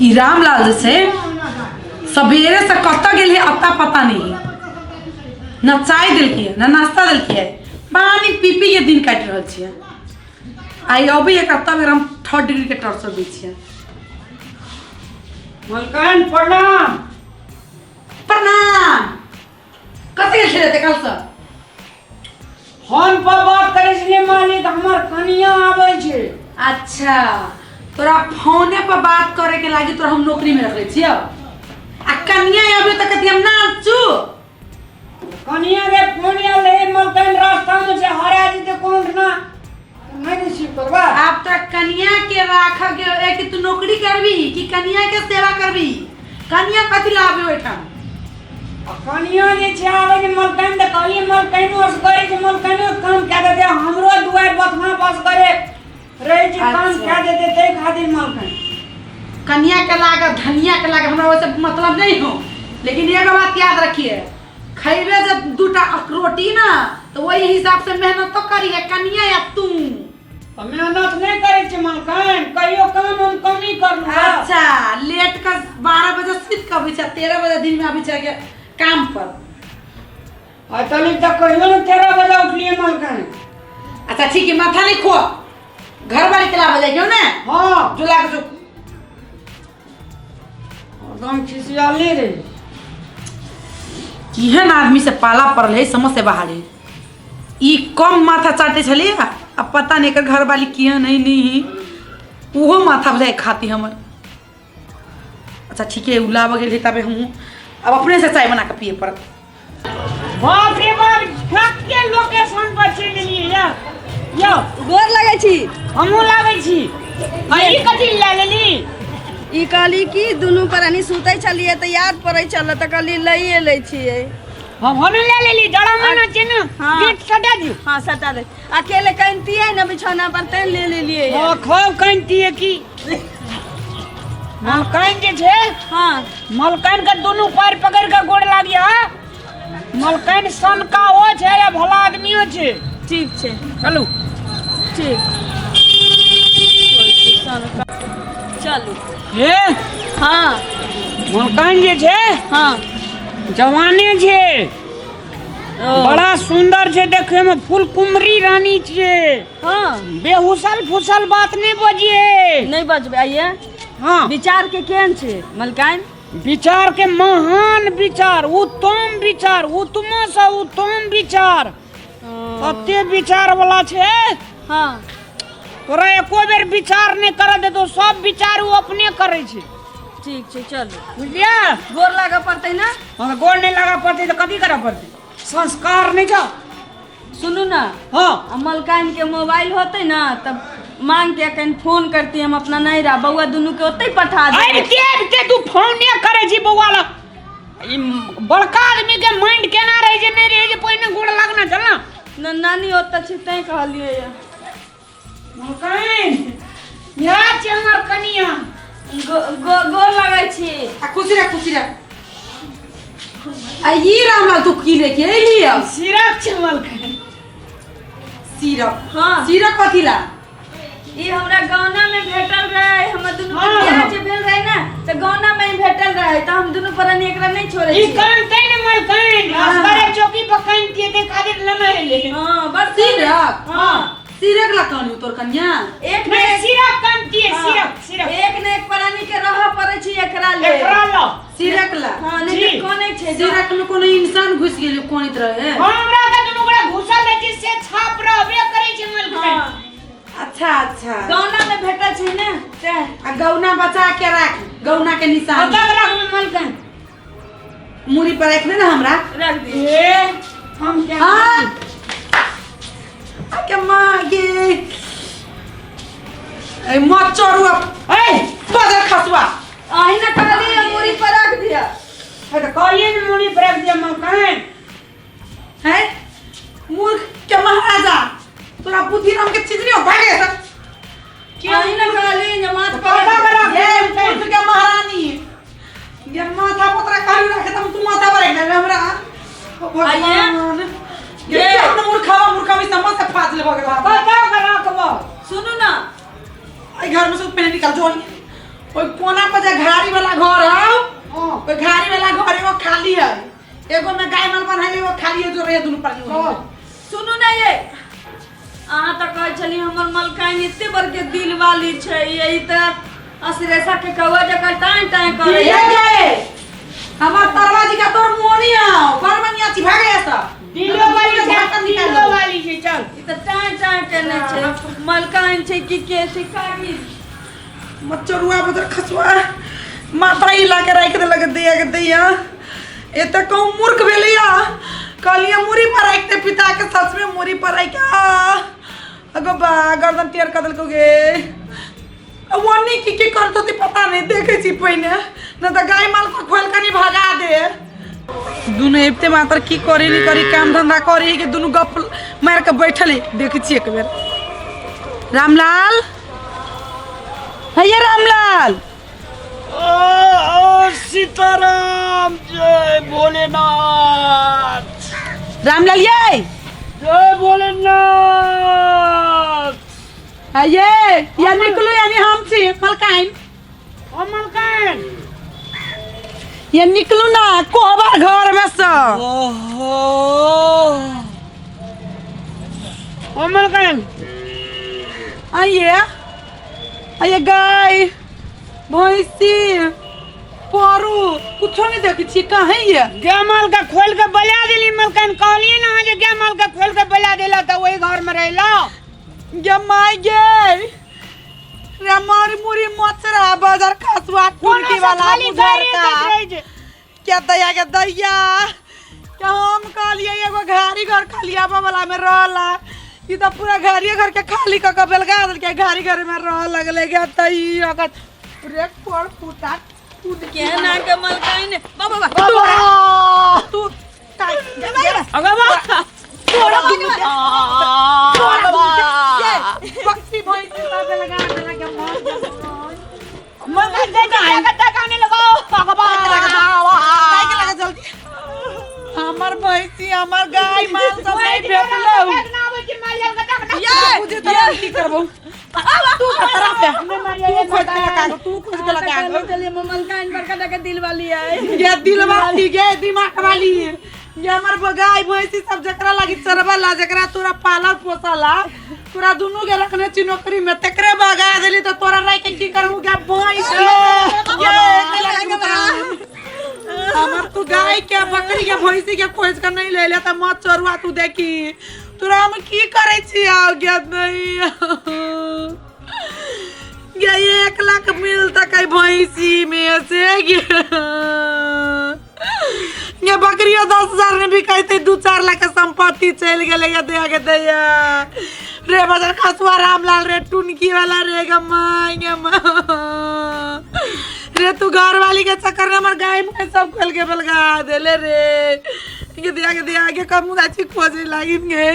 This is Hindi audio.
ई रामलाल से सवेरे से कत गेल अता पता नहीं, न चाय दिलकी न नाश्ता दिलकी है, पानी पी पी के दिन काट रहा छे। आई अभी एक हफ्ता में हम 3rd डिग्री के टॉर्चर दी छे। मलकान प्रणाम। प्रणाम। कते छे ते कल से फोन पर बात करे छले मालिक हमर कनिया आबै छे। अच्छा तोरा फोने पर बात करे के लागी तोरा हम नौकरी में रखले छियो आ कनिया अभी तक हम ना चू कनिया के फोन आले मलकान रास्ता में से हरा जीते कौन ना नहीं रिसीव करबा। आप तक कनिया के राख के कि तू नौकरी करबी कि कनिया के सेवा करबी? कनिया कथि लाबे ओठा कनिया जे छे आवे के मलकान त कहली मलकान ओस करे के मलकान काम क्या देते हमरो दुआर बथना पास करे रहे छी काम क्या देते ते खातिर मलकान कनिया के लाग धनिया के लाग हमरा वैसे मतलब नहीं हो, लेकिन एक बात याद रखिए खैबे जब 2टा रोटी ना तो वही हिसाब से मेहनत तो करिए कनिया या तू। मेहनत नहीं करे छे मलकान कहियो काम हम कमी कर लूं। अच्छा लेट का 12 बजे सुत के अभी 13 बजे दिन में अभी के काम पर आ तनी तक कहियो न 13 बजे उठलिए मलकान। अच्छा ठीक है माथा नहीं खो घर वाली के लाभ जाए क्यों ना। हां जो लाग जो एकदम खिसियाली रे किहन आदमी से पाला पड़ल है समझ से बाहर है। ई कम माथा चाटे छली अब पता नहीं कर घर वाली किया नहीं वो माथा बजाय खाती हमर। अच्छा ठीक है उला बगल तबे हम अब अपने से चाय बना के पिए पड़त। बाप रे बाप ठक के लोकेशन पर चल गेलिए यो गोर लगै छी। हमहू लागै छी। ई कथि ले लेली? ई कहली कि दुनू प्राणी सुतै छलिए त याद पड़ै छल त कहली लइए लै छियै। हम ले लेली जड़ा मना छै न गेट सटा दियो। हां सटा दे अकेले कनतिए न बिछौना पर त ले लेलिए। हां खूब कनतिए की मलकान जे छे हां मलकान के दोनों पैर पकड़ के गोड़ लागिया। मलकान सन का हो छे या भला आदमी हो छे। ठीक छे चलू ठीक चलू। हे हां मलकान जे छे हां जवाने छे बड़ा सुंदर छे देखे में फूल कुमरी रानी छे। हां बेहुसल फुसल बात नहीं बजिए। नहीं बजबे आइए। हां विचार के केन छे मलकान? विचार के महान विचार उत्तम विचार उत्तम से उत्तम विचार अते विचार वाला छे। हां तोरा एको बेर विचार नहीं करे दे तो सब विचार वो अपने करे छे। ठीक छे चलो बुझलिया? गोर लागा पड़तै ना? हां गोड़ नहीं लगा पड़ते तो कथि करे पड़ते? संस्कार नहीं जा। सुनू ना हां मलकान के मोबाइल होते ना तब मांग के कहीं फोन करती हम अपना नहीं रहा बउआ दोनों के ओते पठा दे। अरे के तू फोन नहीं करे छी बउआ ला ई बड़का आदमी के माइंड केना रहे जे नहीं रहे जे पहिने गोड़ लागना चल ना। न नानी ओत छी तै कहलिए या मलकान या छै हमर कनिया गोर लगै छी। खुशी रह आ ये रामलाल तू की लेके एलिया? सिरक छै मलकान। सिरक हां सिरक कथि ला? ई हमरा गाना में भेटल रहे हम दोनों के बियाह जे भेल रहे ना त गाना में भेटल रहे त हम दोनों प्राणी एकरा नहीं छोड़े छी। ई कान तै न मलकान असरे चौकी पर कानतिए ते खातिर लना ले। हां बस सिरक हां सिरक ला कहनी तोर कन्या एक नहीं ने सिरक कानतिए सिरक एक ने एक प्राणी के रह पड़े छी एकरा ले। एकरा ला सिरक ला हां नहीं कोने छे सिरक में कोनो इंसान घुस गेल कोनित रहे। हमरा के दुनु गोड़ा घुसल है से छाप रहबे करे छै मलकान। अच्छा गाना में भेटल छै ना ते आ गौना बचा के राख गौना के निशान पता रख मलकान मुड़ी पर रख ना हमरा रख दे। ए हम क्या हां के मागे ए मत चोरू ए बदर खसवा आही ना कहली मुड़ी पर रख दिया। है तो कहिए न मुड़ी पर रख दिया मलकान। है मूर्ख के महाराजा तोरा बुद्धि नाम के चीज नहीं हो भागे क्या ही ना कहली जमात पता करा ये मूर्ख के महारानी ये माथा पत्रा काली रखे तुम तू माथा पर रख हमरा आइए ये अपना मूर्खा भी समझ से फाज ले बगल पता करा के सुनो ना आई घर में से पहले निकल जो ओई कोना पर जे घाड़ी वाला घर है हां ओई घाड़ी वाला घर एगो खाली है एगो में गाय माल बनाइले एगो खाली है जो रहे दुनु पर सुनू ना ये अहाँ तो कहे छली हमर मलकाइन एते बड़के दिल वाली छै यही त असरेसा के कौवा जकर टाइम टाइम करे ये हमार तरवाजी का तोर मोनी है परमनिया छी भागे सब दिलो वाली छै चल ई त टाइम टाइम करने छै मलकाइन छै कि के सिखा की मच्छरुआ बदर खसुआ माथा ही ला के रख दे लग दिया के दिया ए त कहूं मूर्ख भेलिया कहलिया मुरी पर रखते पिता के सस में मुरी पर रख अगो बा गर्दन टेर कदल को गे वनी की करतो ती पता नहीं देखे छी पहिने न त गाय माल को खोल कनी भगा दे दुनु एपते मात्र की करी नी करी काम धंधा करी के दुनु गप मार के बैठले देखै छी एक बेर रामलाल हैया रामलाल ओ सीताराम जय भोलेनाथ रामलाल ये जय भोलेनाथ ये या निकलो यानी हम छी मलकाइन मलकाइन ये निकलू ना कोहबा घर में से ओहो ओ मलकाइन आइए गाय भैंसी परू कुछो नहीं देखी छी कहाँ ये गमाल का खोल के बला देली मलकाइन कहली ना जे गमाल का खोल के बला देला त वही घर में रहला माई गे रमारी मुरी मचरा बाजार खसुआ टुनकी वाला मुझर का क्या दया के दैया क्या हम कहलिए एगो घारी घर खलिया वाला में रहला ई त पूरा घारी घर के खाली क के बेलगा दल के घारी घर में रह लगले गे तई अगर ब्रेक पर फुटा कूद के ना के मलकाइन बाबा तू काई अगर बा तोरा पक्षी भैंसी सब लगा देला के मलकाइन दे गाने लगाओ भगवान काई के लगा जल्दी हमर भैंसी हमर गाय माल सब नहीं भेटलो ये मुझे तो की करबो तू खतरा पे तू खोज के लगा चलिए मलकाइन बड़का के दिल वाली है ये दिल वाली गे दिमाग वाली ये हमर गाय भैंसी सब जकरा लागी चरबा ला जकरा तोरा पाला पोसाला तोरा दुनु के रखने छी नौकरी में तकरे भगा देली तो तोरा रह के की करू गे भैंस हमर तू गाय के बकरी के भैंसी के खोज के नहीं ले ले त मत चरुआ तू देखी तोरा हम की करे छी आ गे नहीं गे 1 लाख मिलता कई भैंसी में से गे ये बकरिया 10,000 में बिकाइते 2-4 लाख के संपत्ति चल गेले ये दे के दैया रे बाजार खसुआ रामलाल रे टुनकी वाला रे गम्मा रे तू घर वाली के चक्कर में हमर गाय में सब खोल के बलगा देले रे ये दिया के आगे कम दाची खोजे लागिन गे